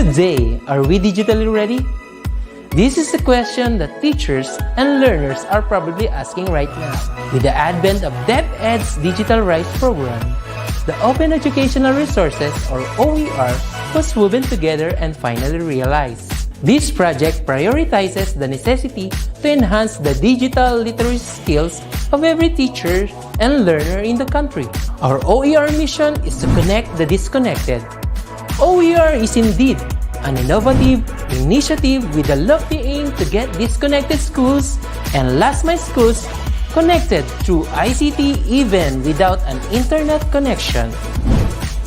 Good day! Are we digitally ready? This is a question that teachers and learners are probably asking right now. With the advent of DepEd's Digital Rights Program, the Open Educational Resources, or OER, was woven together and finally realized. This project prioritizes the necessity to enhance the digital literacy skills of every teacher and learner in the country. Our OER mission is to connect the disconnected. OER is indeed an innovative initiative with a lofty aim to get disconnected schools and last-mile schools connected through ICT even without an internet connection.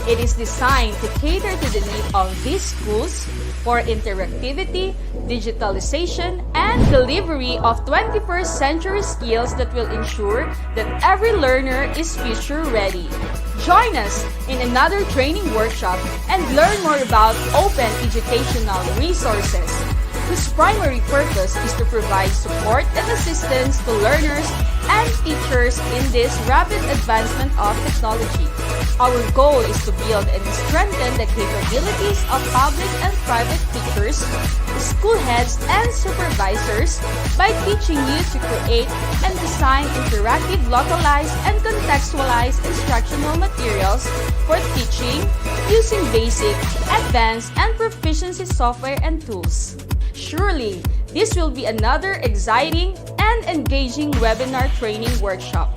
It is designed to cater to the need of these schools for interactivity, digitalization, and delivery of 21st century skills that will ensure that every learner is future ready. Join us in another training workshop and learn more about open educational resources, whose primary purpose is to provide support and assistance to learners and teachers in this rapid advancement of technology. Our goal is to build and strengthen the capabilities of public and private teachers, school heads, and supervisors by teaching you to create and design interactive, localized, and contextualized instructional materials for teaching using basic, advanced, and proficiency software and tools. Surely, this will be another exciting and engaging webinar training workshop.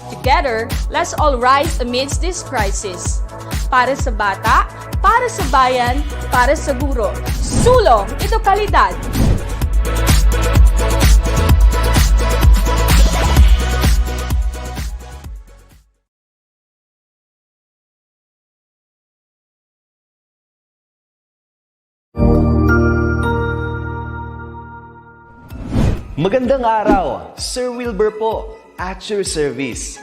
Together, let's all rise amidst this crisis. Para sa bata, para sa bayan, para sa guro. Sulong edukalidad! Magandang araw, Sir Wilbur po, at your service.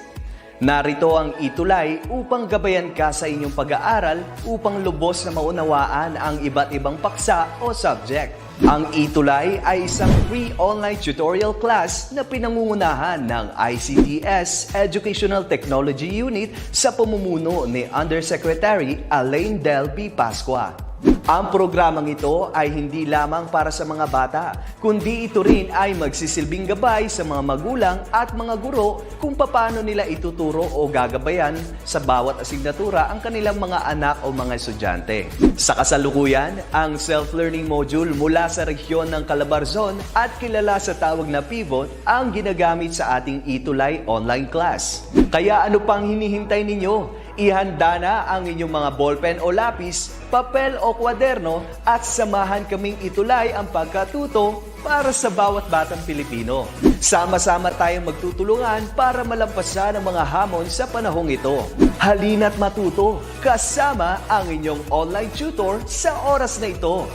Narito ang ETUlay upang gabayan ka sa inyong pag-aaral upang lubos na maunawaan ang iba't ibang paksa o subject. Ang ETUlay ay isang free online tutorial class na pinangungunahan ng ICT's Educational Technology Unit sa pamumuno ni Undersecretary Elaine Del B. Pascua. Ang programang ito ay hindi lamang para sa mga bata, kundi ito rin ay magsisilbing gabay sa mga magulang at mga guro kung paano nila ituturo o gagabayan sa bawat asignatura ang kanilang mga anak o mga estudyante. Sa kasalukuyan, ang self-learning module mula sa rehiyon ng Calabarzon at kilala sa tawag na pivot ang ginagamit sa ating ETUlay online class. Kaya ano pang hinihintay ninyo? Ihanda na ang inyong mga ballpen o lapis, papel o kwaderno at samahan kaming itulay ang pagkatuto para sa bawat batang Pilipino. Sama-sama tayong magtutulungan para malampasan ang mga hamon sa panahong ito. Halina't matuto kasama ang inyong online tutor sa oras na ito.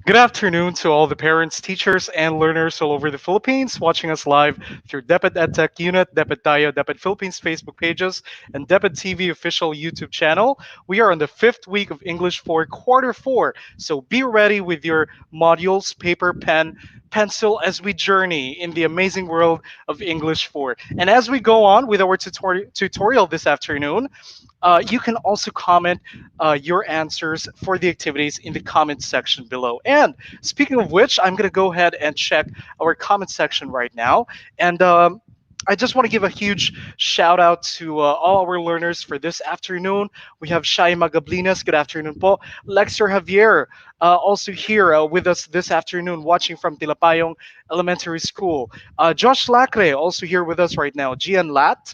Good afternoon to all the parents, teachers, and learners all over the Philippines watching us live through DepEd Edtech Unit, DepEd Tayo, DepEd Philippines Facebook pages, and DepEd TV official YouTube channel. We are on the 5th week of English 4, Quarter 4, so be ready with your modules, paper, pen, pencil as we journey in the amazing world of English 4. And as we go on with our tutorial this afternoon, you can also comment your answers for the activities in the comment section below. And speaking of which, I'm going to go ahead and check our comment section right now. And I just want to give a huge shout out to all our learners for this afternoon. We have Shai Magablinas, good afternoon po. Lexter Javier, also here with us this afternoon, watching from Tilapayong Elementary School. Josh Lacre, also here with us right now. Gian Lat,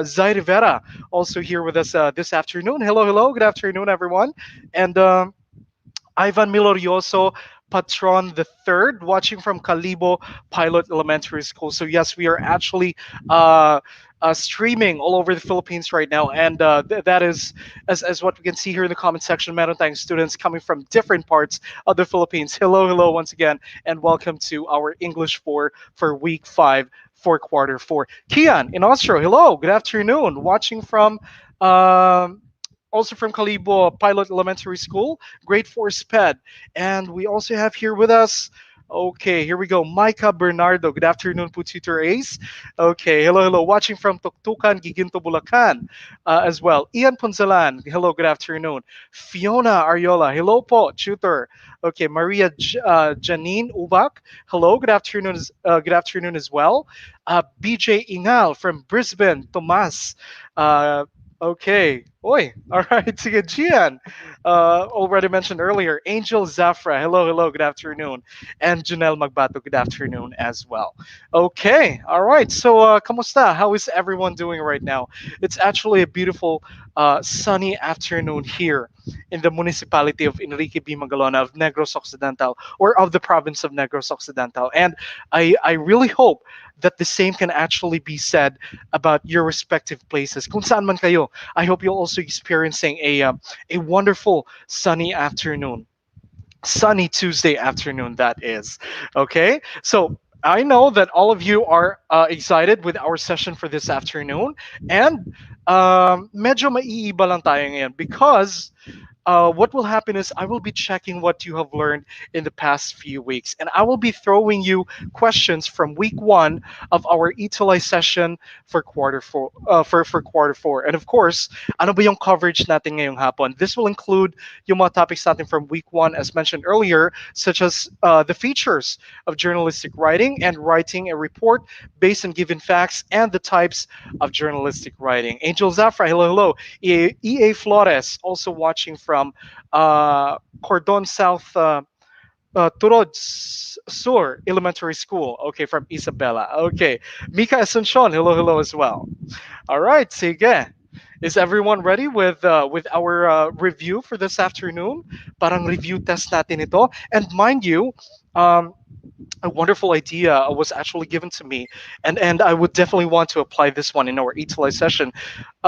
Zay Rivera, also here with us this afternoon. Hello, hello, good afternoon, everyone. And Ivan Milorioso, Patron the Third, watching from Calibo Pilot Elementary School. So yes, we are actually streaming all over the Philippines right now, and that is as what we can see here in the comment section. Meron tayong students coming from different parts of the Philippines. Hello, hello once again, and welcome to our English 4 for Week 5 for Quarter 4. Kian in Austro, hello, good afternoon, watching from also from Calibo Pilot Elementary School, grade 4 SPED. And we also have here with us Okay, here we go. Micah Bernardo. Good afternoon po, Tutor Ace. Okay, hello, hello. Watching from Tuktukan, Giginto, Bulacan as well. Ian Ponzalan. Hello, good afternoon. Fiona Ariola. Hello po, Tutor. Okay, Maria Janine Ubak. Hello, good afternoon as well. BJ Ingal from Brisbane. Tomas. Uh, okay. Oi, all right. Sige, Gian. Already mentioned earlier. Angel Zafra. Hello, hello. Good afternoon. And Janelle Magbato, good afternoon as well. Okay, all right. So, kamusta? How is everyone doing right now? It's actually a beautiful sunny afternoon here in the municipality of Enrique B. Magalona of Negros Occidental, or of the province of Negros Occidental. And I really hope that the same can actually be said about your respective places. Kung saan man kayo, I hope you're also experiencing a wonderful sunny afternoon, sunny Tuesday afternoon, that is. Okay, so I know that all of you are excited with our session for this afternoon, and medyo maiiba lang tayo ngayon because what will happen is I will be checking what you have learned in the past few weeks, and I will be throwing you questions from week 1 of our ETUlay session for quarter four. For quarter four, and of course, ano ba yung coverage natin ngayong hapon? This will include yung mga topics natin from week 1, as mentioned earlier, such as the features of journalistic writing and writing a report based on given facts and the types of journalistic writing. Angel Zafra, hello, hello. EA Flores, also watching from Cordon South, Turod Sur Elementary School. Okay, from Isabela. Okay, Mika Asuncion, hello, hello as well. All right, sige. Is everyone ready with our review for this afternoon? Parang review test natin ito. And mind you, um, a wonderful idea was actually given to me, and I would definitely want to apply this one in our ETUlay session.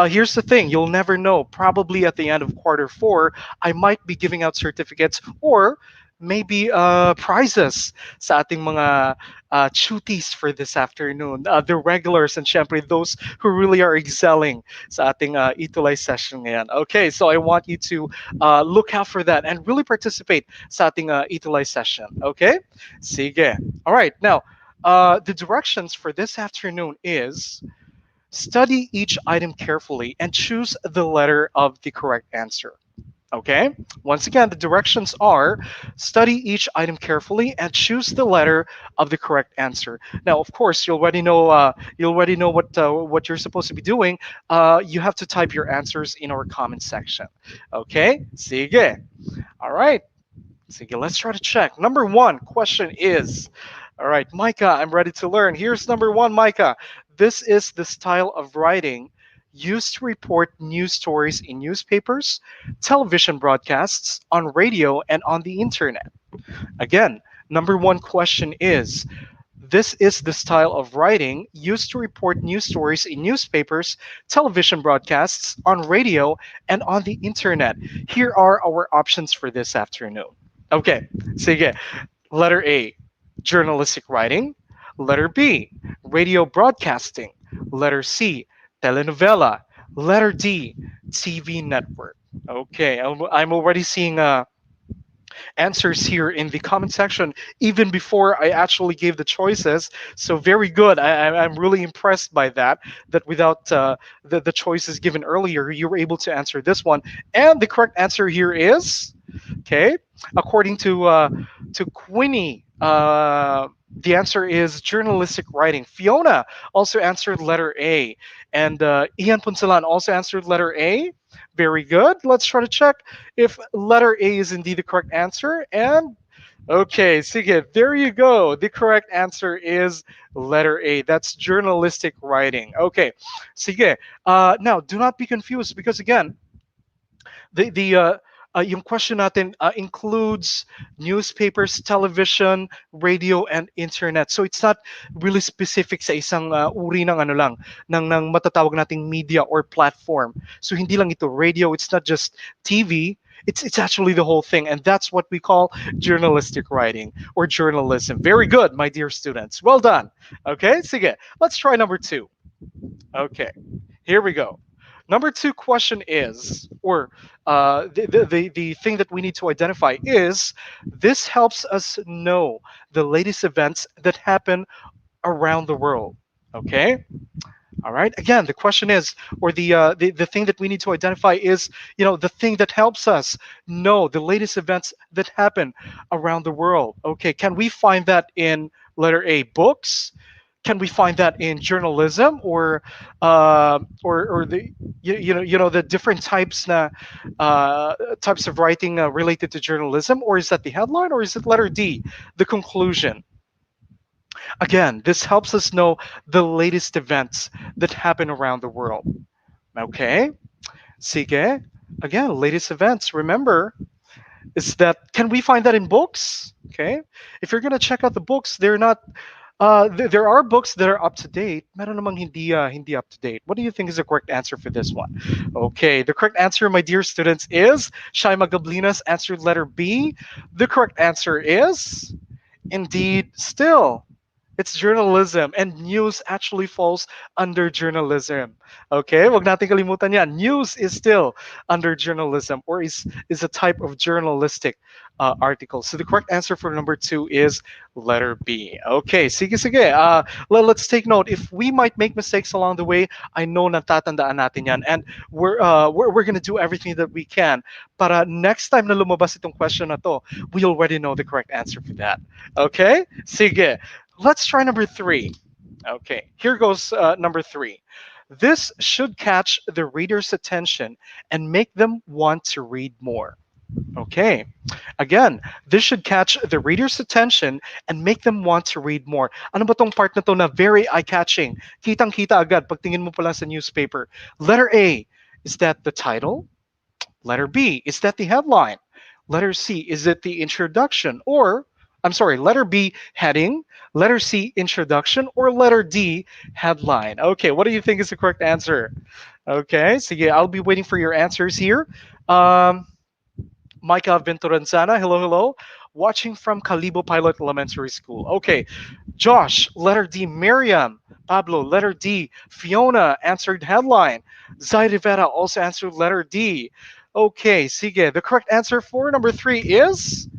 Here's the thing: you'll never know. Probably at the end of quarter four, I might be giving out certificates or maybe prizes sa ating mga tuties for this afternoon. The regulars and syempre those who really are excelling sa ating ETUlay session ngayon. Okay, so I want you to look out for that and really participate sa ating ETUlay session. Okay? Sige. All right, now, the directions for this afternoon is study each item carefully and choose the letter of the correct answer. Okay, once again, the directions are study each item carefully and choose the letter of the correct answer. Now, of course, you already know what you're supposed to be doing. You have to type your answers in our comment section. Okay, sige. All right, sige. Let's try to check. Number 1 question is, all right, Micah, I'm ready to learn. Here's number 1, Micah. This is the style of writing used to report news stories in newspapers, television broadcasts, on radio, and on the internet. Again, number 1 question is, this is the style of writing used to report news stories in newspapers, television broadcasts, on radio, and on the internet. Here are our options for this afternoon. Okay, sige. Letter A, journalistic writing. Letter B, radio broadcasting. Letter C, telenovela. Letter D, TV network. Okay, I'm already seeing answers here in the comment section even before I actually gave the choices. So very good. I'm really impressed by that. That without the choices given earlier, you were able to answer this one. And the correct answer here is, okay, according to Queenie. The answer is journalistic writing. Fiona also answered letter A. And Ian Punsalan also answered letter A. Very good. Let's try to check if letter A is indeed the correct answer. And okay, sige, there you go. The correct answer is letter A. That's journalistic writing. Okay, sige. Now, do not be confused because again, yung question natin includes newspapers, television, radio, and internet. So it's not really specific sa isang uri ng ano lang, ng matatawag nating media or platform. So hindi lang ito radio, it's not just TV, it's actually the whole thing. And that's what we call journalistic writing or journalism. Very good, my dear students. Well done. Okay, sige. Let's try number 2. Okay, here we go. Number two question is, or the thing that we need to identify is, this helps us know the latest events that happen around the world. Okay. All right. Again, the question is, or the thing that we need to identify is, the thing that helps us know the latest events that happen around the world. Okay. Can we find that in letter A, books? Can we find that in journalism, or the the different types of writing related to journalism, or is that the headline, or is it letter D, the conclusion? Again, this helps us know the latest events that happen around the world. Okay? Sige. Again, latest events. Remember, is that, can we find that in books? Okay? If you're gonna check out the books, they're not. There are books that are up to date. Meron namang hindi up to date. What do you think is the correct answer for this one? Okay, the correct answer, my dear students, is Shai Magablinas answered letter B. The correct answer is indeed still. It's journalism, and news actually falls under journalism. Okay, wag natin kalimutan yan. News is still under journalism, or is a type of journalistic article. So the correct answer for number two is letter B. Okay, sige sige. Let's take note. If we might make mistakes along the way, I know natatandaan natin yan, and we're gonna do everything that we can. Para next time na lumabas itong question na to, we already know the correct answer for that. Okay, sige. Let's try number three. Okay, here goes number three. This should catch the reader's attention and make them want to read more. Okay, again, this should catch the reader's attention and make them want to read more. Ano ba tong part na to na very eye-catching? Kitang-kita agad pag tingin mo pa lang sa newspaper. Letter A, is that the title? Letter B, is that the headline? Letter C, is it the introduction? Or, I'm sorry, letter B, heading. Letter C, introduction. Or letter D, headline. Okay, what do you think is the correct answer? Okay, so yeah, I'll be waiting for your answers here. Micah Venturanzana, hello, hello. Watching from Calibo Pilot Elementary School. Okay, Josh, letter D, Miriam. Pablo, letter D, Fiona answered headline. Zai Rivera also answered letter D. Okay, sige. The correct answer for number three is,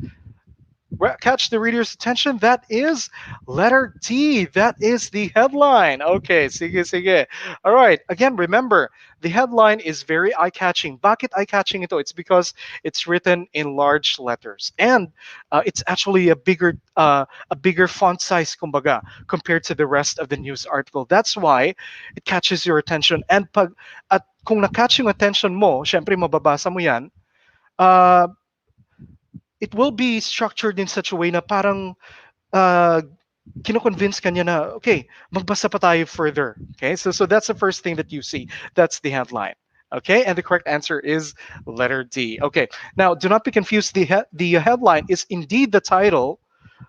catch the reader's attention. That is letter D. That is the headline. Okay, sige, sige. All right. Again, remember, the headline is very eye-catching. Bakit eye-catching ito? It's because it's written in large letters, and it's actually a bigger font size, kumbaga, compared to the rest of the news article. That's why it catches your attention. And kung na-catch yung attention mo, syempre mababasa mo yan. It will be structured in such a way na parang kino-convince kanya na, okay, magbasa pa tayo further. Okay, so that's the first thing that you see. That's the headline. Okay, and the correct answer is letter D. Okay, now do not be confused. The headline is indeed the title.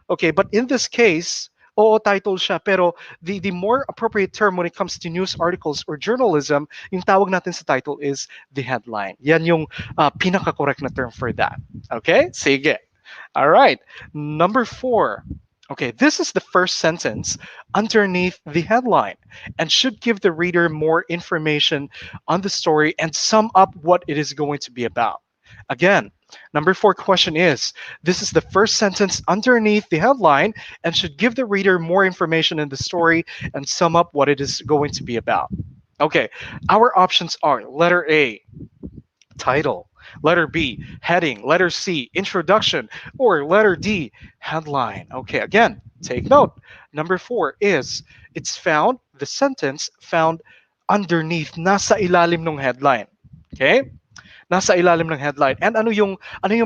Okay, but in this case, oo, title siya. Pero the more appropriate term when it comes to news articles or journalism, yung tawag natin sa title is the headline. Yan yung pinaka-correct na term for that. Okay? Sige. All right. Number 4. Okay, this is the first sentence underneath the headline and should give the reader more information on the story and sum up what it is going to be about. Again, number 4 question is, this is the first sentence underneath the headline and should give the reader more information in the story and sum up what it is going to be about. Okay, our options are letter A, title, letter B, heading, letter C, introduction, or letter D, headline. Okay, again, take note. Number 4 is, the sentence found underneath, nasa ilalim ng headline. Okay? Nasa ilalim ng headline. And ano yung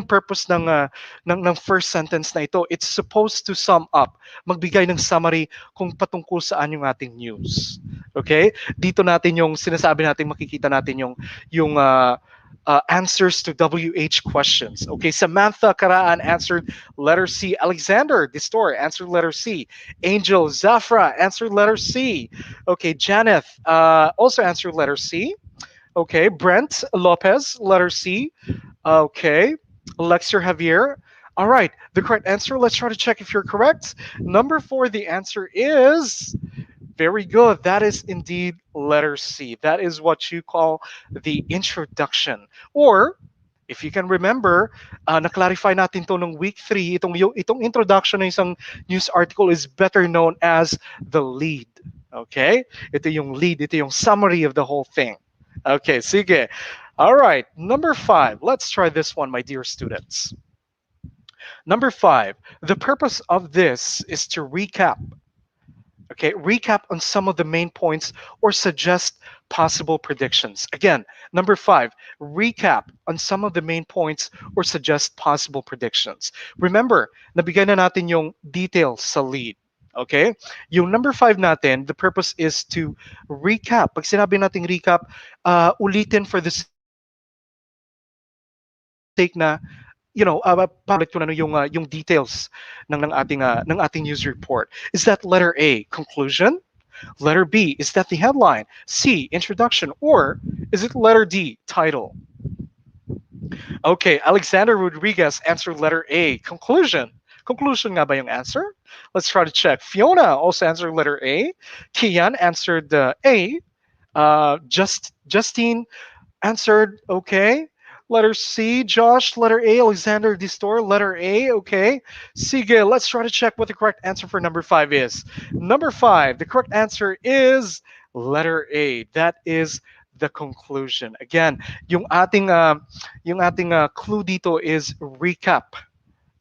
purpose ng first sentence na ito? It's supposed to sum up, magbigay ng summary kung patungkol saan yung ating news. Okay? Dito natin yung sinasabi natin, makikita natin yung answers to WH questions. Okay, Samantha Karaan answered letter C. Alexander Distor answered letter C. Angel Zafra answered letter C. Okay, Janeth also answered letter C. Okay, Brent Lopez, letter C. Okay, Alexer Javier. All right, the correct answer, let's try to check if you're correct. Number 4, the answer is Very good. That is indeed letter C. That is what you call the introduction. Or, if you can remember, na-clarify natin to nung week 3, itong introduction ng isang news article is better known as the lead. Okay? Ito yung lead, ito yung summary of the whole thing. Okay, sige. All right, number 5. Let's try this one, my dear students. Number 5, the purpose of this is to recap. Okay, recap on some of the main points or suggest possible predictions. Again, number 5, recap on some of the main points or suggest possible predictions. Remember, nabigay na natin yung details sa lead. Okay? Yung number 5 natin, the purpose is to recap. Pag sinabi nating recap, ulitin for the sake na paulit ko na yung details ng ating news report. Is that letter A, conclusion? Letter B, is that the headline? C, introduction? Or is it letter D, title? Okay, Alexander Rodriguez answered letter A, conclusion. Conclusion nga ba yung answer? Let's try to check. Fiona also answered letter A. Kian answered A. Justine answered okay. Letter C, Josh. Letter A, Alexander Distor. Letter A, okay. Sige, let's try to check what the correct answer for number 5 is. Number 5, the correct answer is letter A. That is the conclusion. Again, yung ating clue dito is recap.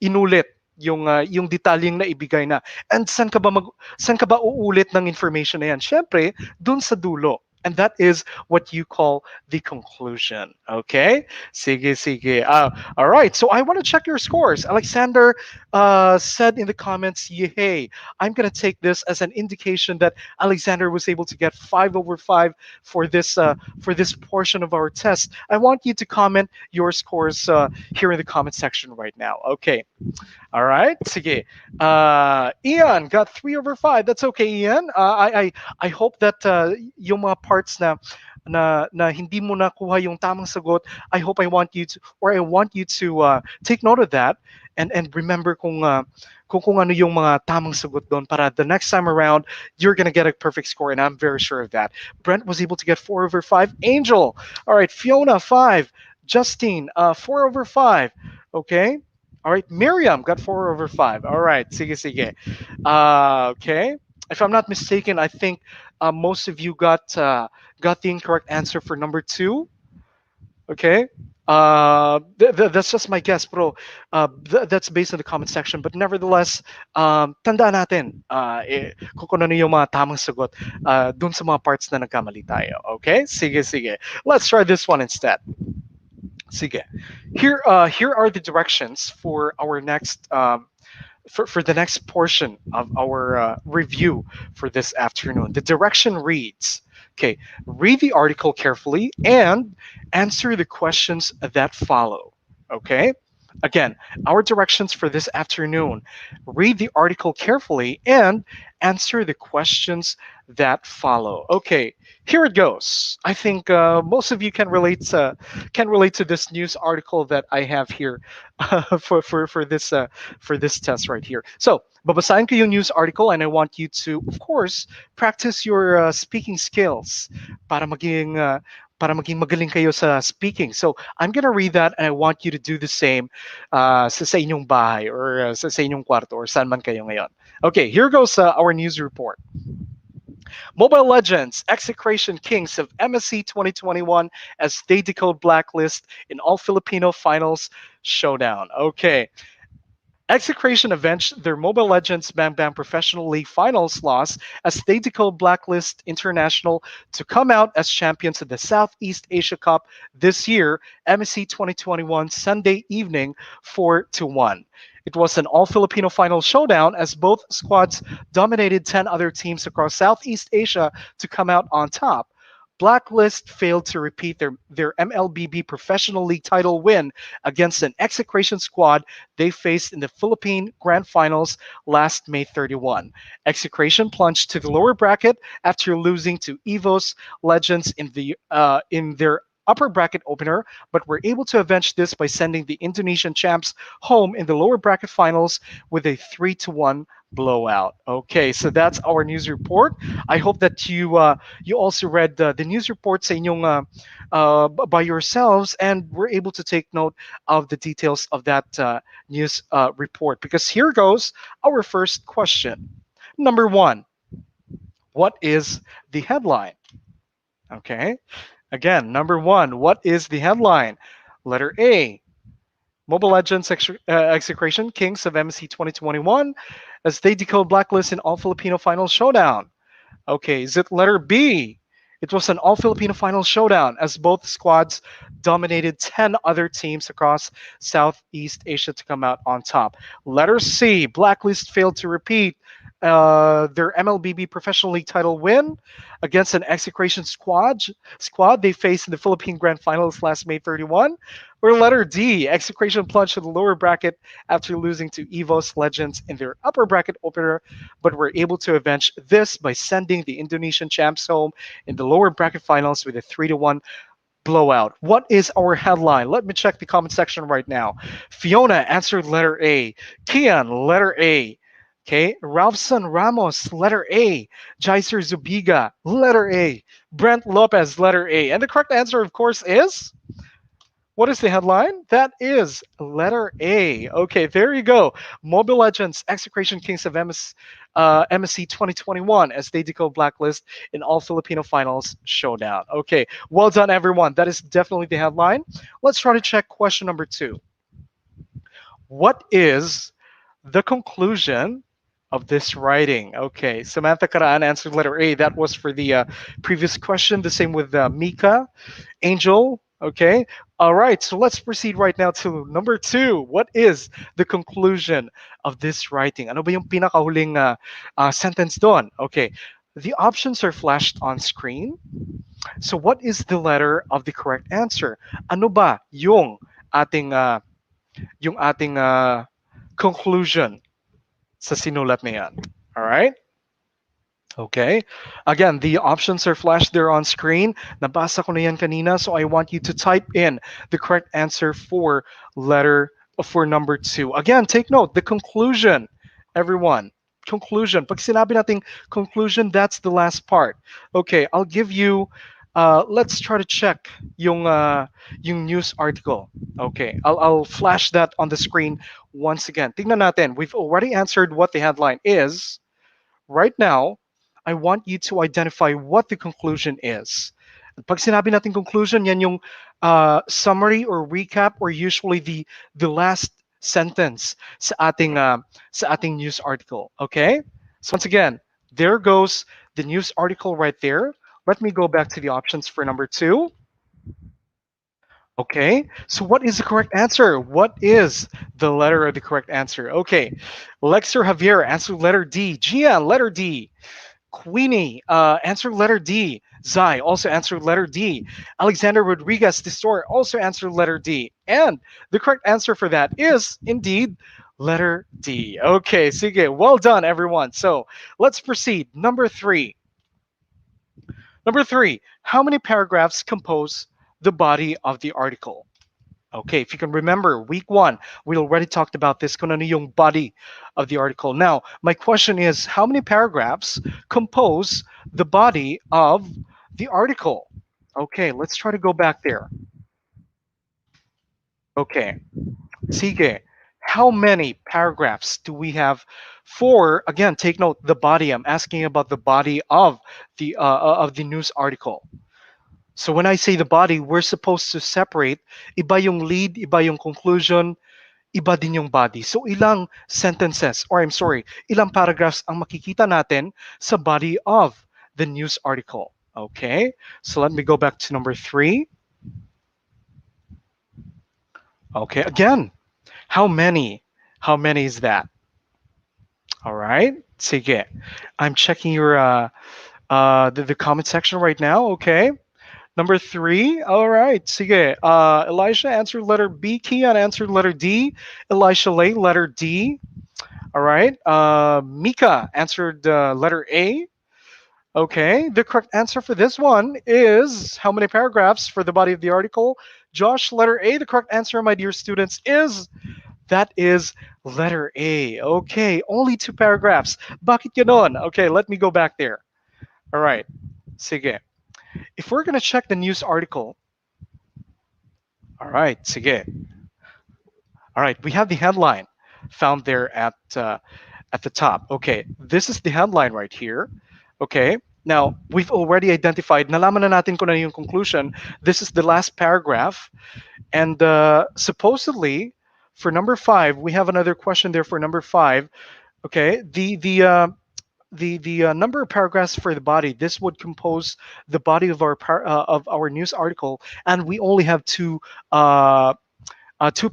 Inulit yung detalyeng na ibigay na. And saan ka ba uulit ng information na yan? Syempre, dun sa dulo. And that is what you call the conclusion. Okay? Sige, sige. All right. So I want to check your scores. Alexander said in the comments, hey, I'm going to take this as an indication that Alexander was able to get 5/5 for this portion of our test. I want you to comment your scores here in the comment section right now. Okay. All right. Sige. Ian got 3/5. That's okay, Ian. I hope that yung mga parts na hindi mo nakuha yung tamang sagot, I want you to take note of that and remember kung ano yung mga tamang sagot doon para the next time around you're gonna get a perfect score, and I'm very sure of that. Brent was able to get 4/5. Angel, all right. Fiona 5. Justine 4/5. Okay. All right, Miriam got 4/5. All right, sige, sige. Okay, if I'm not mistaken, I think most of you got the incorrect answer for number 2. Okay, that's just my guess, bro. That's based on the comment section, but nevertheless, tandaan natin kung ano yung mga tamang sagot dun sa mga parts na nagkamali tayo. Okay, sige, sige. Let's try this one instead. Sige. Here are the directions for our next for the next portion of our review for this afternoon. The direction reads, okay, read the article carefully and answer the questions that follow. Okay? Again, our directions for this afternoon. Read the article carefully and answer the questions that follow. Okay, here it goes. I think most of you can relate to this news article that I have here for this test right here. So, babasahin ko yung news article, and I want you to, of course, practice your speaking skills para maging magaling kayo sa speaking. So, I'm gonna read that, and I want you to do the same sa inyong bahay or sa inyong kwarto or saan man kayo ngayon. Okay, here goes our news report. Mobile Legends, execration kings of MSC 2021 as they decode blacklist in all Filipino finals showdown. Okay. Execration avenged their Mobile Legends Bang Bang Professional League Finals loss as they decode Blacklist International to come out as champions of the Southeast Asia Cup this year, MSC 2021, Sunday evening, 4-1. It was an all-Filipino final showdown as both squads dominated 10 other teams across Southeast Asia to come out on top. Blacklist failed to repeat their MLBB Professional League title win against an execration squad they faced in the Philippine Grand Finals last May 31. Execration plunged to the lower bracket after losing to Evo's Legends in their upper bracket opener, but were able to avenge this by sending the Indonesian champs home in the lower bracket finals with a 3-1 blowout. Okay, so that's our news report. I hope that you also read the news report sa inyong by yourselves and were able to take note of the details of that news report. Because here goes our first question. Number one, what is the headline? Okay, again, number one, what is the headline? Letter A, Mobile Legends Execration Kings of MC 2021 as they decode blacklist in all Filipino final showdown. Okay, is it letter B? It was an all Filipino final showdown as both squads dominated 10 other teams across Southeast Asia to come out on top. Letter C, Blacklist failed to repeat their MLBB Professional League title win against an execration squad they faced in the Philippine Grand Finals last May 31. Or letter D, execration plunged to the lower bracket after losing to EVOS Legends in their upper bracket opener, but were able to avenge this by sending the Indonesian champs home in the lower bracket finals with a 3-1 blowout. What is our headline? Let me check the comment section right now. Fiona answered letter A. Kian, letter A. Okay, Ralphson Ramos, letter A. Jaiser Zubiga, letter A. Brent Lopez, letter A. And the correct answer, of course, is what is the headline? That is letter A. Okay, there you go. Mobile Legends Execration Kings of MSC 2021 as they decode blacklist in all Filipino finals showdown. Okay, well done, everyone. That is definitely the headline. Let's try to check question number 2. What is the conclusion of this writing? Okay, Samantha Karaan answered letter A. That was for the previous question. The same with Mika, Angel. Okay, all right, so let's proceed right now to number 2. What is the conclusion of this writing? Ano ba yung pinakahuling sentence doon? Okay, the options are flashed on screen. So what is the letter of the correct answer? Ano ba yung ating conclusion sa sinulat na yan? All right? Okay. Again, the options are flashed there on screen. Nabasa ko na yan kanina, so I want you to type in the correct answer for number 2. Again, take note, the conclusion, everyone. Conclusion. Pag sinabi nating conclusion, that's the last part. Okay, I'll give you, let's try to check yung news article. Okay, I'll flash that on the screen once again. Tingnan natin, we've already answered what the headline is. Right now, I want you to identify what the conclusion is. Pag sinabi natin conclusion, yan yung summary or recap or usually the last sentence sa ating news article. Okay? So once again, there goes the news article right there. Let me go back to the options for number 2. Okay, so what is the correct answer? What is the letter of the correct answer? Okay, Lexer Javier answered letter D. Gian, letter D. Queenie answered letter D. Zai also answered letter D. Alexander Rodriguez the store also answered letter D. And the correct answer for that is indeed letter D. Okay, sige, well done, everyone. So let's proceed. Number 3. Number 3, how many paragraphs compose the body of the article? Okay, if you can remember, week 1, we already talked about this, kung ano yung body of the article. Now, my question is, how many paragraphs compose the body of the article? Okay, let's try to go back there. Okay, sige, how many paragraphs do we have for, again, take note, the body. I'm asking about the body of the news article. So when I say the body, we're supposed to separate iba yung lead, iba yung conclusion, iba din yung body. So ilang sentences, or I'm sorry, ilang paragraphs ang makikita natin sa body of the news article. Okay, so let me go back to number 3. Okay, again, how many? How many is that? All right, sige. I'm checking your the comment section right now. Okay. Number 3, all right, sige. Elisha answered letter B. Kian answered letter D. Elisha Lay, letter D. All right. Mika answered letter A. Okay, the correct answer for this one is how many paragraphs for the body of the article? Josh, letter A. The correct answer, my dear students, is That is letter A. Okay, only two paragraphs. Bakit ganon? Okay, let me go back there. All right, sige. If we're gonna check the news article, all right, sige. All right, we have the headline found there at the top. Okay, this is the headline right here. Okay, now we've already identified, nalaman na natin kung ano yung conclusion. This is the last paragraph. And supposedly, for number five, we have another question there for number five. Okay, the number of paragraphs for the body. This would compose the body of our news article, and we only have two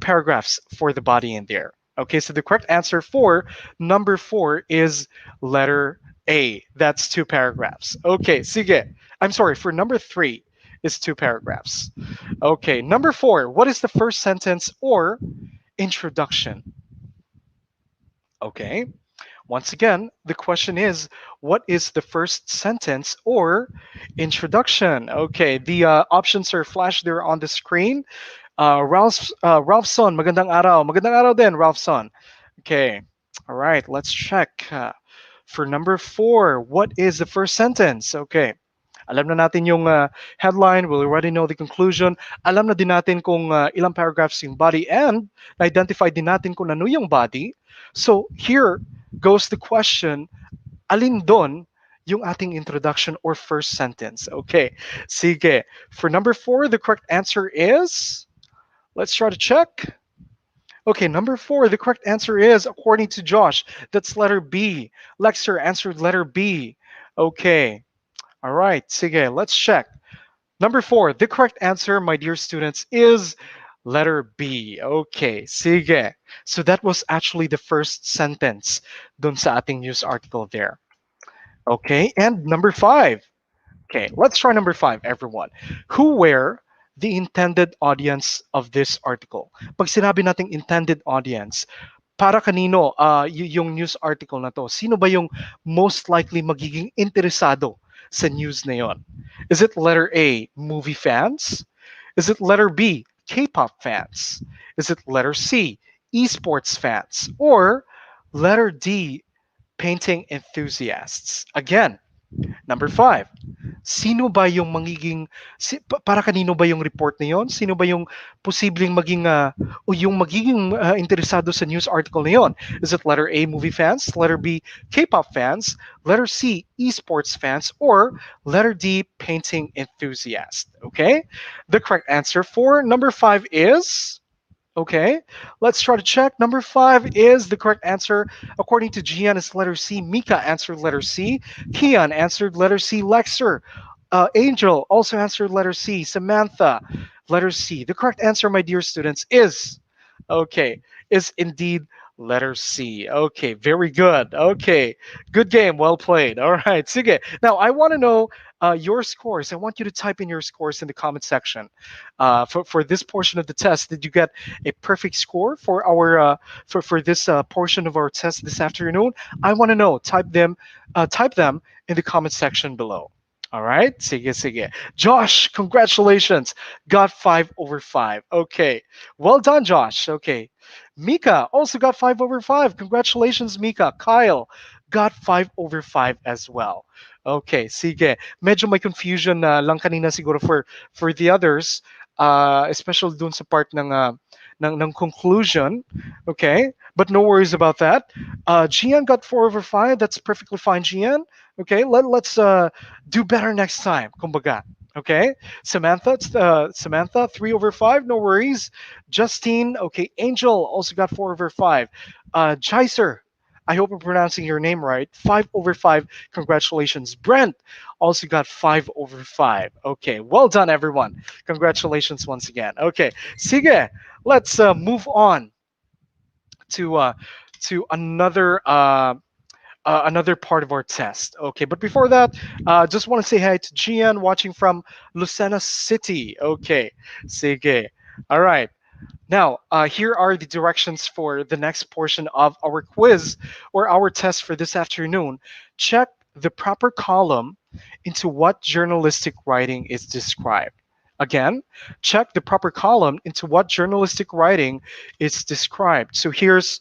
paragraphs for the body in there. Okay, so the correct answer for number four is letter A. That's two paragraphs. Okay, sige. I'm sorry, for number three is two paragraphs. Okay, number four, what is the first sentence or introduction? Okay, once again, the question is, what is the first sentence or introduction? Okay, the options are flashed there on the screen. Ralphson, magandang araw. Magandang araw din, Ralphson. Okay, all right, let's check. For number four, what is the first sentence? Okay, alam na natin yung headline, we already know the conclusion. Alam na din natin kung ilang paragraphs yung body and na-identify din natin kung ano yung body. So here goes the question, alin doon yung ating introduction or first sentence? Okay, sige. For number four, the correct answer is, let's try to check. Okay, number four, the correct answer is, according to Josh, that's letter B. Lexer answered letter B. Okay, all right, sige, let's check. Number four, the correct answer, my dear students, is letter B. Okay, sige. So that was actually the first sentence dun sa ating news article there. Okay, and number five. Okay, let's try number five, everyone. Who were the intended audience of this article? Pag sinabi nating intended audience, para kanino yung news article na to? Sino ba yung most likely magiging interesado sa news na yon? Is it letter A, movie fans? Is it letter B, K-pop fans? Is it letter C, esports fans? Or letter D, painting enthusiasts? Again, number five, sino ba yung para kanino ba yung report na yon? Sino ba yung posibleng maging o yung magiging interesado sa news article na yon? Is it letter A, movie fans, letter B, K-pop fans, letter C, esports fans, or letter D, painting enthusiast? Okay, the correct answer for number five is, okay, let's try to check. Number five is the correct answer. According to Gian, it's letter C. Mika answered letter C. Kian answered letter C. Lexer. Angel also answered letter C. Samantha, letter C. The correct answer, my dear students, is, okay, is indeed letter C. Okay, very good. Okay, good game. Well played. All right, sige. Now, I want to know your scores. I want you to type in your scores in the comment section. For this portion of the test, did you get a perfect score for our for this portion of our test this afternoon? I want to know. Type them in the comment section below. All right, sige, sige. Josh, congratulations. Got 5/5. Okay, well done, Josh. Okay. Mika also got 5/5. Congratulations, Mika. Kyle got 5/5 as well. Okay, sige. Medyo may confusion na lang kanina siguro for the others, especially dun sa part ng conclusion. Okay, but no worries about that. Gian got 4/5. That's perfectly fine, Gian. Okay, let's do better next time. Kumbaga. Okay, Samantha, Samantha 3/5. No worries. Justine, okay. Angel also got 4/5. Jiser, I hope I'm pronouncing your name right. 5/5. Congratulations. Brent also got 5/5. Okay, well done, everyone. Congratulations once again. Okay, sige, let's move on to another part of our test. Okay, but before that, just want to say hi to Gian watching from Lucena City. Okay, sige. All right. Now, here are the directions for the next portion of our quiz or our test for this afternoon. Check the proper column into what journalistic writing is described. Again, check the proper column into what journalistic writing is described. So here's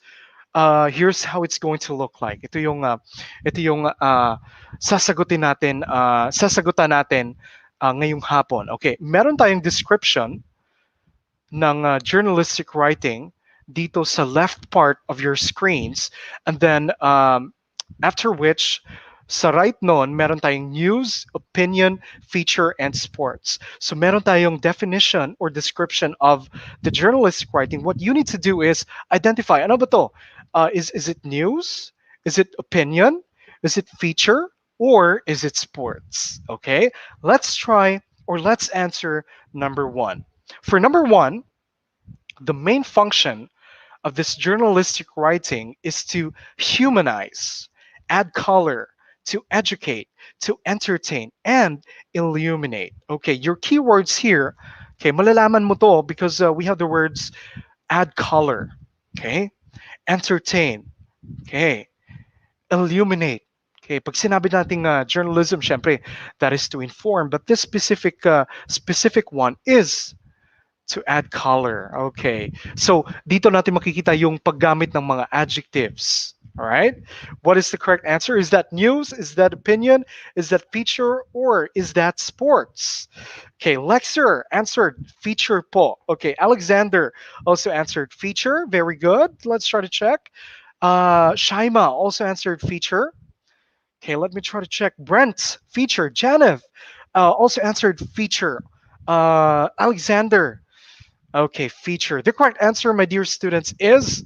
how it's going to look like. Ito yung sasagutan natin ngayong hapon. Okay, meron tayong description ng journalistic writing dito sa left part of your screens, and then after which sa right noon meron tayong news, opinion, feature, and sports. So meron tayong definition or description of the journalistic writing. What you need to do is identify, ano ba to? Is it news? Is it opinion? Is it feature? Or is it sports? Okay, let's try, or let's answer number one. For number one, the main function of this journalistic writing is to humanize, add color, to educate, to entertain, and illuminate. Okay, your keywords here, okay, malalaman mo to because we have the words add color, okay, entertain, okay, illuminate. Okay, pag sinabi nating journalism, syempre, that is to inform, but this specific one is to add color. Okay. So, dito natin makikita yung paggamit ng mga adjectives. All right? What is the correct answer? Is that news? Is that opinion? Is that feature? Or is that sports? Okay, Lexer answered feature po. Okay, Alexander also answered feature. Very good. Let's try to check. Shaima also answered feature. Okay, let me try to check. Brent, feature. Janeth also answered feature. Alexander, okay, feature. The correct answer, my dear students, is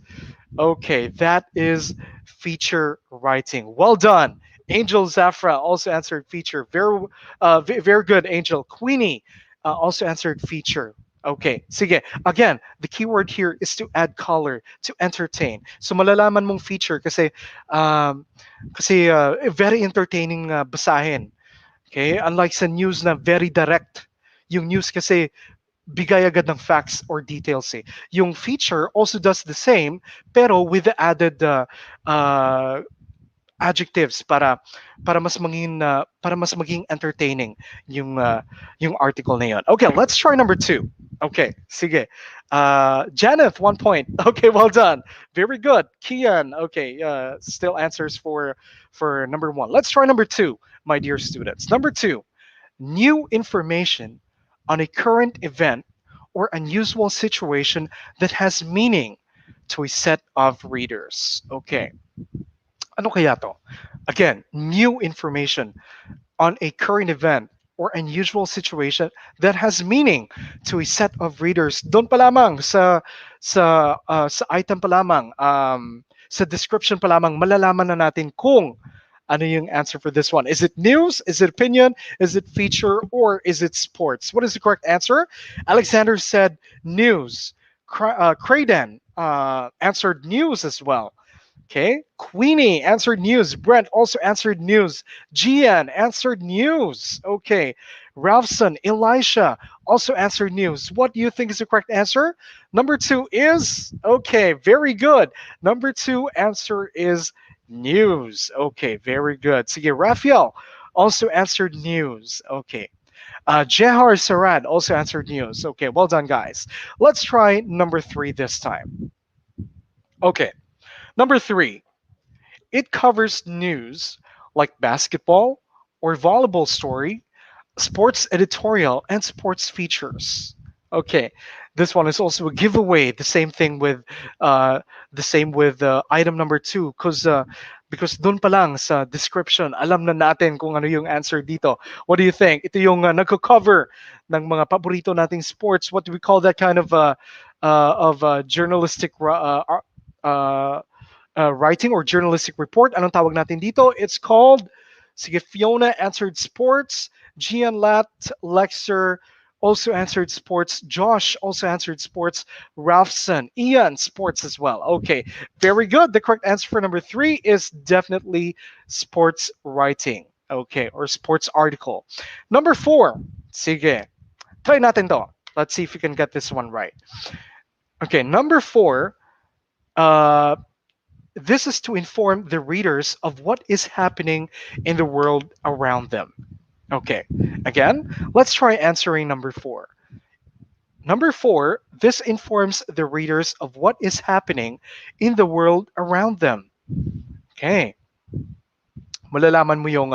okay, that is feature writing. Well done. Angel Zafra also answered feature. Very good, Angel. Queenie also answered feature. Okay, sige. Again, the keyword here is to add color, to entertain. So malalaman mong feature kasi very entertaining basahin. Okay, unlike sa news na very direct. Yung news kasi bigay agad ng facts or details eh. Yung feature also does the same pero with the added adjectives para mas maging entertaining yung article na yun. Okay, let's try number 2. Okay, sige. Janeth, 1 point. Okay, well done. Very good. Kian, okay, still answers for number 1. Let's try number 2, my dear students. Number 2, new information on a current event or unusual situation that has meaning to a set of readers. Okay. Ano kaya to? Again, new information on a current event or unusual situation that has meaning to a set of readers. Doon pa lamang sa item pa lamang, sa description pa lamang, malalaman na natin kung ano yung answer for this one. Is it news? Is it opinion? Is it feature? Or is it sports? What is the correct answer? Alexander said news. Craden answered news as well. Okay. Queenie answered news. Brent also answered news. Gian answered news. Okay. Ralphson, Elisha also answered news. What do you think is the correct answer? Number 2 is, okay, very good. Number 2 answer is news. Okay, very good. Sige, Raphael also answered news. Okay. Jehar Sarad also answered news. Okay, well done, guys. Let's try number 3 this time. Okay. Number 3, it covers news like basketball or volleyball story, sports editorial, and sports features. Okay, this one is also a giveaway. The same thing with item number 2, because dun pa lang sa description, alam na natin kung ano yung answer dito. What do you think? Ito yung nagko-cover ng mga paborito nating sports. What do we call that kind of journalistic writing or journalistic report? Anong tawag natin dito? It's called, sige, Fiona answered sports, Gian Lat, Lexer also answered sports, Josh also answered sports, Ralphson, Ian, sports as well. Okay, very good. The correct answer for number 3 is definitely sports writing. Okay, or sports article. Number 4, sige, try natin to. Let's see if we can get this one right. Okay, number 4, this is to inform the readers of what is happening in the world around them. Okay, again, let's try answering number 4. Number four, this informs the readers of what is happening in the world around them. Okay. Malalaman mo yung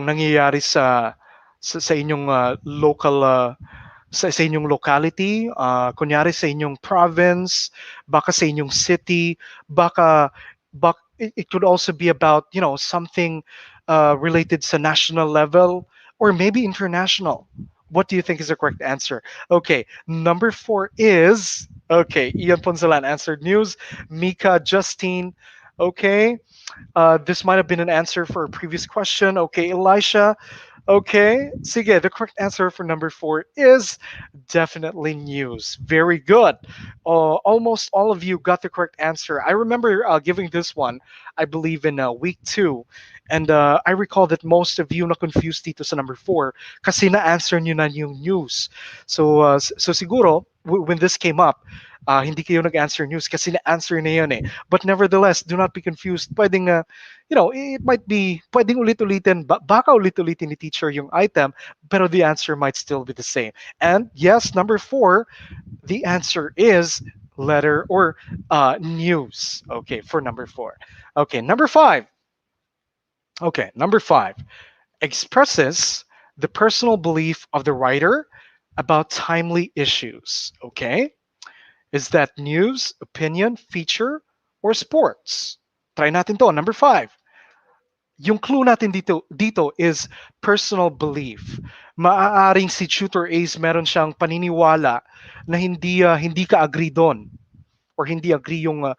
nangyayari sa inyong local sa inyong locality, kunyari sa inyong province, baka sa inyong city, baka it could also be about, something related sa national level or maybe international. What do you think is the correct answer? Okay, number four is, okay, Ian Ponsalan answered news. Mika, Justine, okay. This might have been an answer for a previous question. Okay, Elisha. Okay, sige, the correct answer for number four is definitely news. Very good. Almost all of you got the correct answer. I remember giving this one, I believe, in week two. And I recall that most of you na confused dito sa number four kasi na-answer nyo na yung news. So siguro, when this came up, hindi kayo nag-answer news kasi na-answer na yun eh. But nevertheless, do not be confused. Pwedeng, it might be, pwedeng ulit-ulitin, baka ulit-ulitin ni teacher yung item, pero the answer might still be the same. And yes, number four, the answer is letter or news. Okay, for number four. Okay, number five. Okay, number five expresses the personal belief of the writer about timely issues. Okay, is that news, opinion, feature, or sports? Try natin to. Number five. Yung clue natin dito is personal belief. Maaaring si Tutor Ace meron siyang paniniwala na hindi ka agree doon or hindi agree yung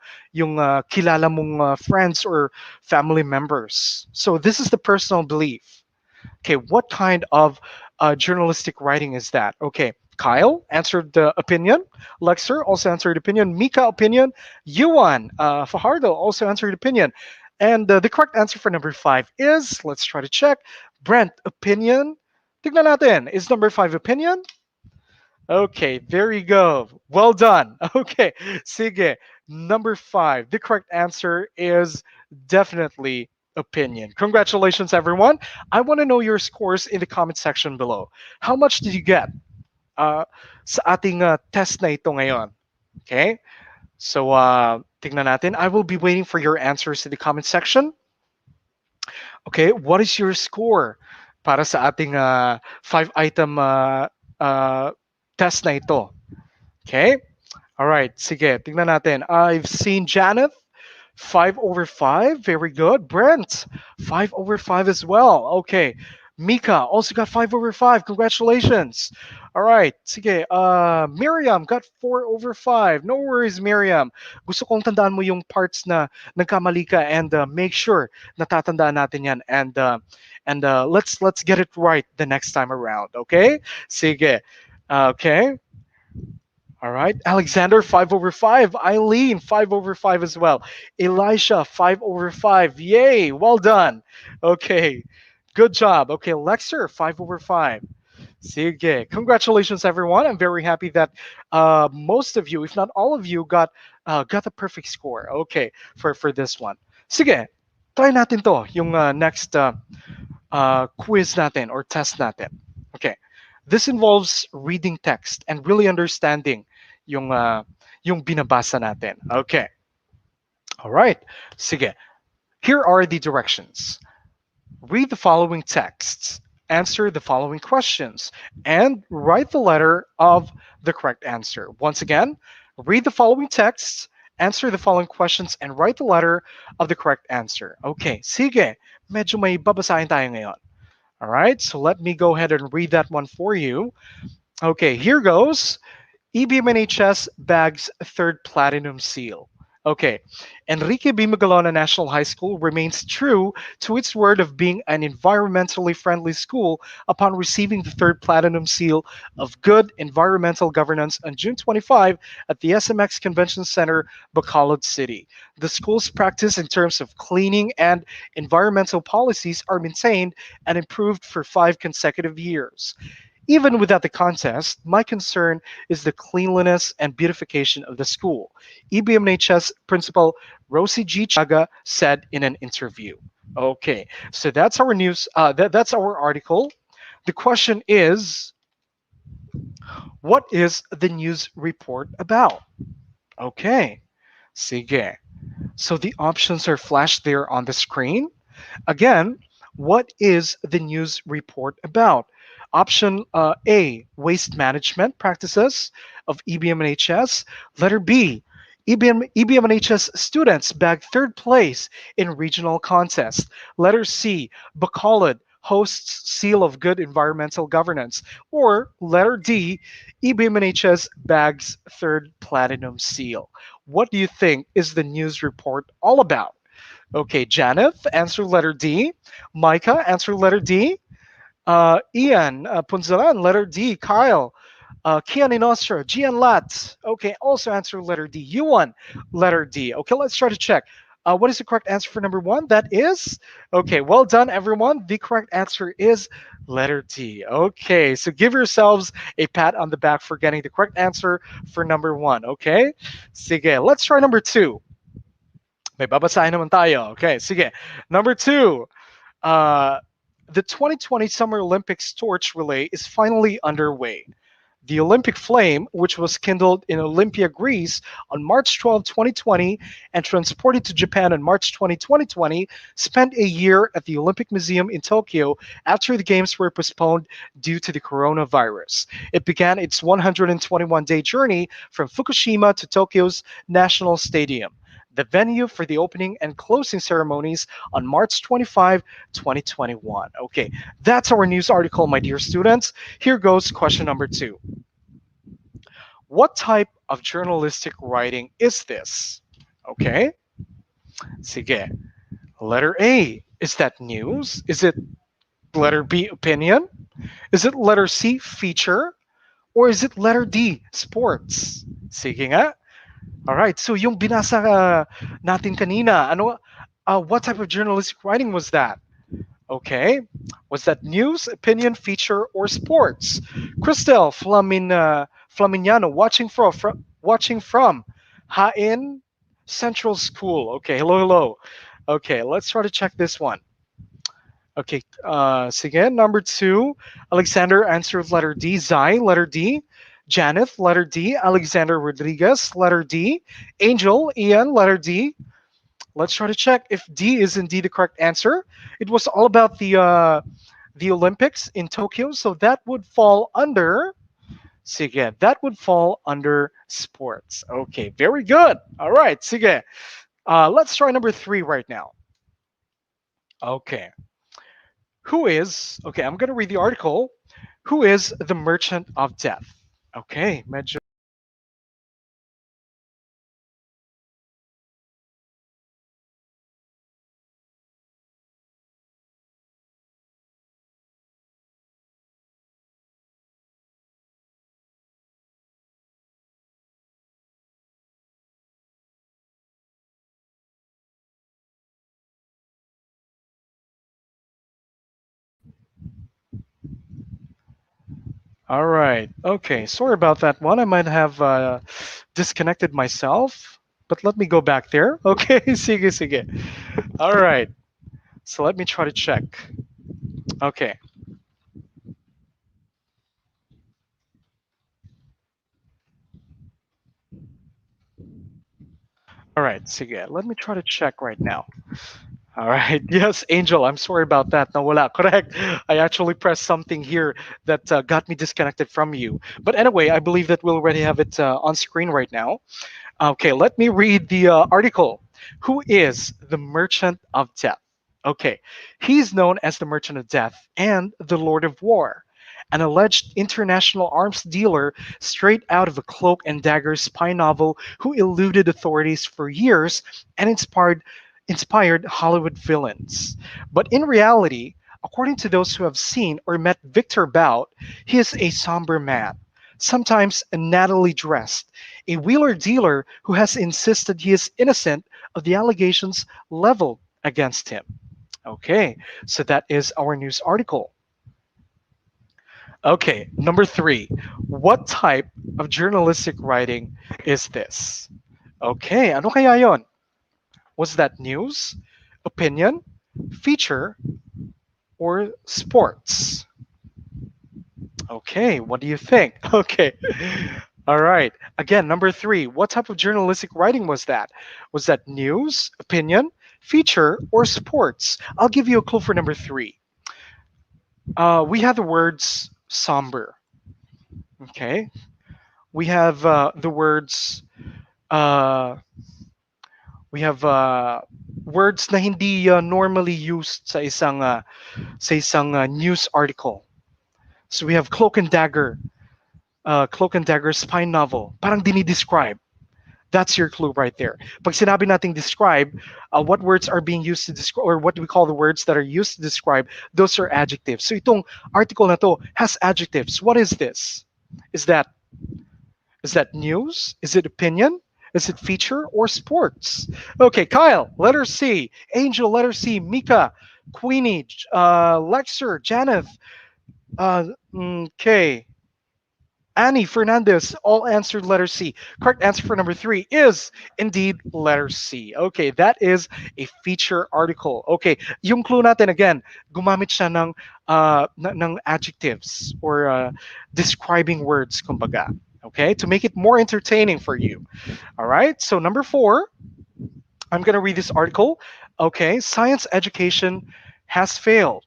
kilala mong friends or family members. So this is the personal belief. Okay, what kind of journalistic writing is that? Okay, Kyle answered the opinion. Lexer also answered opinion. Mika opinion. Yuan Fajardo also answered opinion. And the correct answer for number five is, let's try to check. Brent opinion. Tignan natin. Is number five opinion? Okay, there you go. Well done. Okay, sige. Number five. The correct answer is definitely opinion. Congratulations, everyone. I want to know your scores in the comment section below. How much did you get sa ating test na ito ngayon? Okay, so tingnan natin. I will be waiting for your answers in the comment section. Okay, what is your score para sa ating 5-item test na ito? Okay, all right, sige, tingnan natin. I've seen Janet 5/5. Very good. Brent, 5/5 as well. Okay. Mika also got 5/5. Congratulations. All right. Sige. Miriam got 4/5. No worries, Miriam. Gusto kong tandaan mo yung parts na nagkamali ka and make sure natatandaan natin yan and let's get it right the next time around. Okay? Sige. Okay. All right. Alexander, 5/5. Eileen, 5/5 as well. Elisha, 5/5. Yay. Well done. Okay. Good job. Okay. Lexer, 5/5. Sige. Congratulations, everyone. I'm very happy that most of you, if not all of you, got the perfect score. Okay. For this one. Sige. Try natin to. Yung next quiz natin or test natin. Okay. This involves reading text and really understanding yung binabasa natin. Okay. All right. Sige. Here are the directions. Read the following texts, answer the following questions, and write the letter of the correct answer. Once again, read the following texts, answer the following questions, and write the letter of the correct answer. Okay. Sige. Medyo may babasahin tayo ngayon. All right, so let me go ahead and read that one for you. Okay, here goes. EBMNHS bags third platinum seal. Okay, Enrique B. Magalona National High School remains true to its word of being an environmentally friendly school upon receiving the third platinum seal of good environmental governance on June 25 at the SMX Convention Center, Bacolod City. The school's practice in terms of cleaning and environmental policies are maintained and improved for 5 consecutive years. Even without the contest, my concern is the cleanliness and beautification of the school, EBMNHS Principal Rosie G. Chaga said in an interview. Okay, so that's our news. That's our article. The question is, What is the news report about? Okay. Sige. So the options are flashed there on the screen. Again, what is the news report about? Option A, waste management practices of EBMNHS. Letter B, EBMNHS students bag third place in regional contest. Letter C, Bacolod hosts seal of good environmental governance. Or letter D, EBMNHS bags third platinum seal. What do you think is the news report all about? Okay, Janeth, answer letter D. Micah, answer letter D. Ian Punzalan, letter D. Kyle, Kian Inostra, Gian Lat. Okay, also answer letter D. Yuan, letter D. Okay, let's try to check. What is the correct answer for number one? That is, okay, well done, everyone. The correct answer is letter D. Okay, so give yourselves a pat on the back for getting the correct answer for number one. Okay, sige, let's try number two. May babasahin naman tayo. Okay, sige. Number two, uh, the 2020 Summer Olympics torch relay is finally underway. The Olympic flame, which was kindled in Olympia, Greece on March 12, 2020, and transported to Japan on March 20, 2020, spent a year at the Olympic Museum in Tokyo after the Games were postponed due to the coronavirus. It began its 121-day journey from Fukushima to Tokyo's National Stadium, the venue for the opening and closing ceremonies on March 25, 2021. Okay, that's our news article, my dear students. Here goes question number two. What type of journalistic writing is this? Okay, sige. Letter A, is that news? Is it letter B, opinion? Is it letter C, feature? Or is it letter D, sports? Sige nga. All right, so yung binasa natin kanina, what type of journalistic writing was that? Okay, was that news, opinion, feature, or sports? Cristel Flaminiano, watching from Hain Central School. Okay, hello, hello. Okay, let's try to check this one. Okay, sige, number two, Alexander answered letter D. Zai, letter D. Janeth, letter D. Alexander Rodriguez, letter D. Angel, Ian, letter D. Let's try to check if D is indeed the correct answer. It was all about the Olympics in Tokyo, so that would fall under. Sige, that would fall under sports. Okay, very good. All right, sige. Let's try number three right now. Okay. Okay, I'm going to read the article. Who is the merchant of death? Okay, medyo. All right. Okay, sorry about that one. I might have disconnected myself, but let me go back there. Okay, sige, sige. All right. So let me try to check. Okay. All right, sige. Let me try to check right now. All right. Yes, Angel, I'm sorry about that. Nawala. Correct. I actually pressed something here that got me disconnected from you. But anyway, I believe that we'll already have it on screen right now. Okay, let me read the article. Who is the Merchant of Death? Okay, he's known as the Merchant of Death and the Lord of War, an alleged international arms dealer straight out of a Cloak and Dagger spy novel who eluded authorities for years and inspired Hollywood villains. But in reality, according to those who have seen or met Victor Bout, he is a somber man, sometimes nattily dressed, a wheeler dealer who has insisted he is innocent of the allegations leveled against him. Okay, so that is our news article. Okay, number three. What type of journalistic writing is this? Okay, ano kaya yon? Was that news, opinion, feature, or sports? Okay, what do you think? Okay. All right. Again, number three, what type of journalistic writing was that? Was that news, opinion, feature, or sports? I'll give you a clue for number three. We have the words somber. Okay. We have the words, uh, we have words na hindi normally used sa isang news article. So we have cloak and dagger spy novel. Parang dinidescribe. That's your clue right there. Pag sinabi nating describe, what words are being used to describe, or what we call the words that are used to describe, those are adjectives. So itong article na to has adjectives. What is this? Is that is that news? Is it opinion? Is it feature or sports? Okay, Kyle, letter C. Angel, letter C. Mika, Queenie, Lexer, Janeth. Okay. Annie Fernandez all answered letter C. Correct answer for number three is indeed letter C. Okay, that is a feature article. Okay, yung clue natin again, gumamit siya ng adjectives or describing words, kumbaga. Okay, to make it more entertaining for you. All right, so number four, I'm going to read this article. Okay, science education has failed.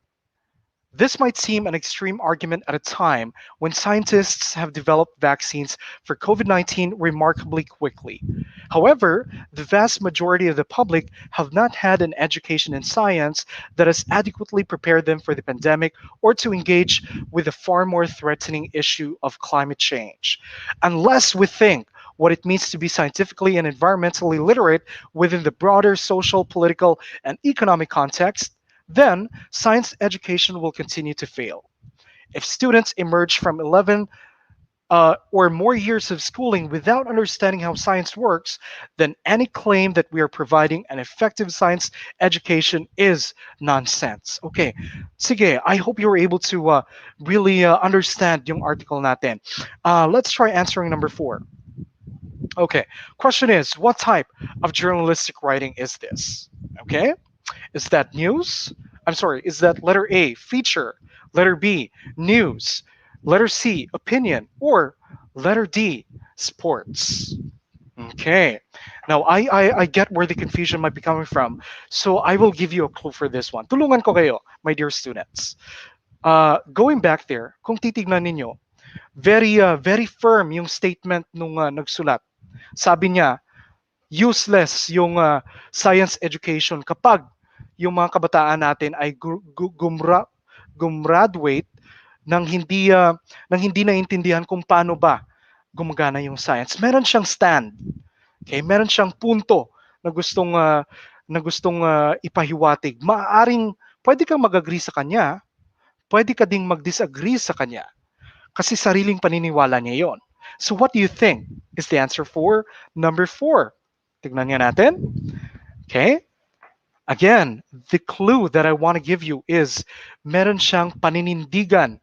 This might seem an extreme argument at a time when scientists have developed vaccines for COVID 19 remarkably quickly. However, the vast majority of the public have not had an education in science that has adequately prepared them for the pandemic or to engage with the far more threatening issue of climate change. Unless we think what it means to be scientifically and environmentally literate within the broader social, political, and economic context, then science education will continue to fail. If students emerge from 11 or more years of schooling without understanding how science works, then any claim that we are providing an effective science education is nonsense. Okay, sige, I hope you were able to really understand yung article natin. Let's try answering number four. Okay, question is, what type of journalistic writing is this? Okay, is that news? I'm sorry, is that letter A, feature, letter B, news, letter C, opinion, or letter D, sports? Okay, now I get where the confusion might be coming from, so I will give you a clue for this one. Tulungan ko kayo, my dear students. Going back there, kung titignan ninyo, very firm yung statement nung nagsulat. Sabi niya, useless yung science education kapag yung mga kabataan natin ay gumraduate nang hindi naintindihan kung paano ba gumagana yung science. Meron siyang stand. Okay, meron siyang punto na gustong ipahiwatig. Maaaring pwede kang mag-agree sa kanya, pwede ka ding mag-disagree sa kanya kasi sariling paniniwala niya 'yon. So what do you think is the answer for number 4? Tignan nga natin. Okay? Again, the clue that I want to give you is meron siyang paninindigan.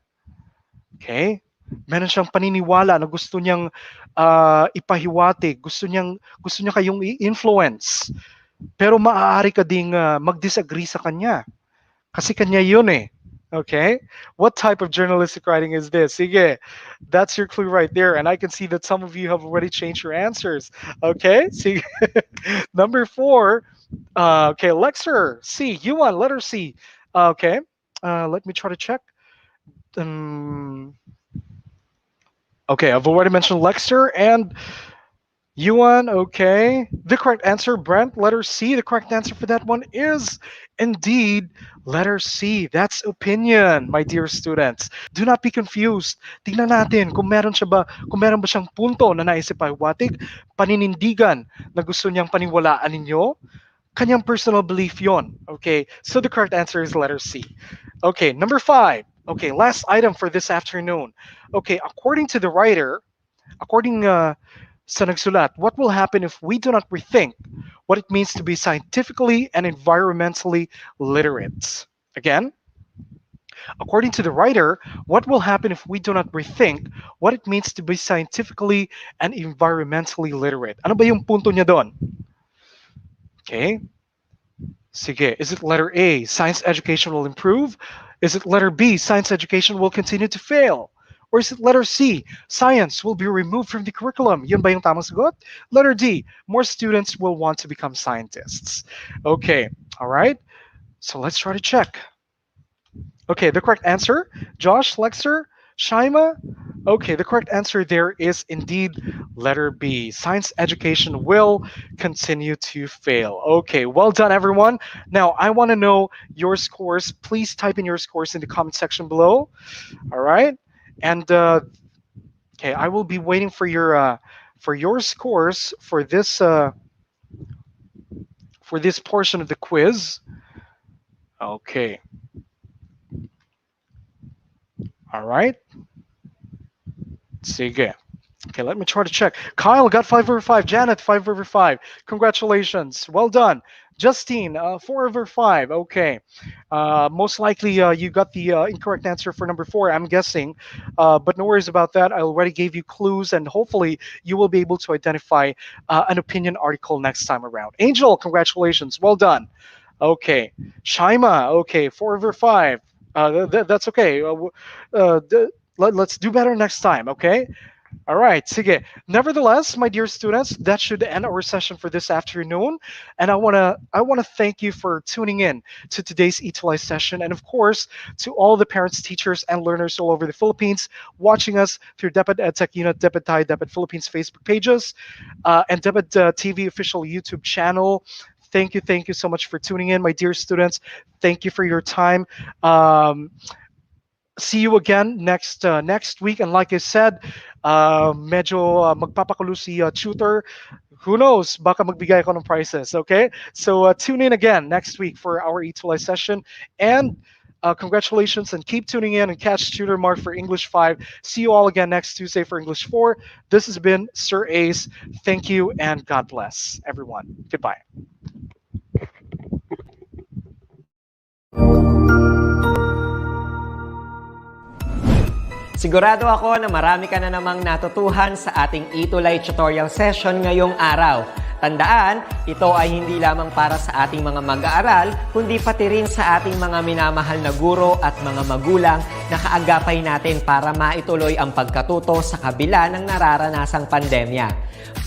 Okay? Meron siyang paniniwala na gusto niyang ipahiwatig, gusto niya kayong i-influence. Pero maaari ka ding mag-disagree sa kanya. Kasi kanya 'yun eh. Okay? What type of journalistic writing is this? Sige, that's your clue right there. And I can see that some of you have already changed your answers. Okay? Sige. Number 4. Okay, Lexer, C. Yuan, letter C. Okay. Let me try to check. Okay, I've already mentioned Lexer and Yuan, okay. The correct answer, Brent, letter C. The correct answer for that one is indeed letter C. That's opinion, my dear students. Do not be confused. Tingnan natin kung meron ba siyang punto na naisip pahiwatig, paninindigan na gusto niyang paniwalaan ninyo. Kanyang personal belief yon. Okay, so the correct answer is letter C. Okay, number 5. Okay, last item for this afternoon. Okay, according to the writer, according sa nagsulat, what will happen if we do not rethink what it means to be scientifically and environmentally literate? Again, according to the writer, what will happen if we do not rethink what it means to be scientifically and environmentally literate? Ano ba yung punto niya doon? Okay. Sige, is it letter A, science education will improve? Is it letter B, science education will continue to fail? Or is it letter C, science will be removed from the curriculum? Yun ba yung tamang sagot? Letter D, more students will want to become scientists. Okay, all right. So let's try to check. Okay, the correct answer, Josh, Lexer, Shaima. Okay, the correct answer there is indeed letter B. Science education will continue to fail. Okay, well done, everyone. Now, I want to know your scores. Please type in your scores in the comment section below. All right, and okay, I will be waiting for your scores for this portion of the quiz. Okay. All right. Sige. Okay, let me try to check. Kyle got 5/5. Janet, 5/5. Congratulations. Well done. Justine, 4/5. Okay. Most likely you got the incorrect answer for number 4, I'm guessing. But no worries about that. I already gave you clues, and hopefully you will be able to identify an opinion article next time around. Angel, congratulations. Well done. Okay. Shaima, okay, 4/5. That's okay. Let's do better next time, okay? All right, sige. Nevertheless, my dear students, that should end our session for this afternoon. And I wanna thank you for tuning in to today's ETUlay session, and of course to all the parents, teachers, and learners all over the Philippines watching us through DepEd Edtech Unit, DepEd Tayo, DepEd Philippines Facebook pages, and DepEd TV official YouTube channel. Thank you so much for tuning in, my dear students. Thank you for your time. See you again next week. And like I said, medyo magpapakulo si tutor. Who knows? Baka magbigay ako ng prizes. Okay, so tune in again next week for our ETUlay session. And congratulations, and keep tuning in and catch Tutor Mark for English 5. See you all again next Tuesday for English 4. This has been Sir Ace. Thank you and God bless everyone. Goodbye. Sigurado ako na marami ka na namang natutuhan sa ating ETUlay tutorial session ngayong araw. Tandaan, ito ay hindi lamang para sa ating mga mag-aaral, kundi pati rin sa ating mga minamahal na guro at mga magulang na kaagapay natin para maituloy ang pagkatuto sa kabila ng nararanasang pandemya.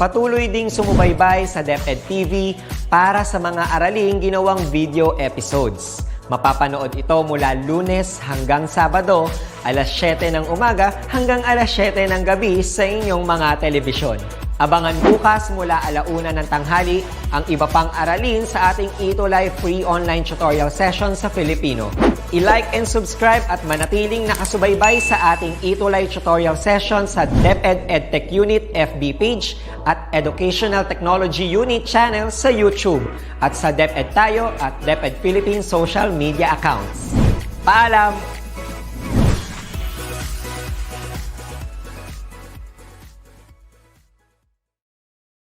Patuloy ding sumubaybay sa DepEd TV para sa mga araling ginawang video episodes. Mapapanood ito mula Lunes hanggang Sabado, alas 7 ng umaga hanggang alas 7 ng gabi sa inyong mga telebisyon. Abangan bukas mula 1:00 ng tanghali ang iba pang aralin sa ating ETUlay free online tutorial session sa Filipino. I-like and subscribe at manatiling nakasubaybay sa ating ETUlay tutorial session sa DepEd Edtech Unit FB page at Educational Technology Unit channel sa YouTube at sa DepEd Tayo at DepEd Philippines social media accounts. Paalam!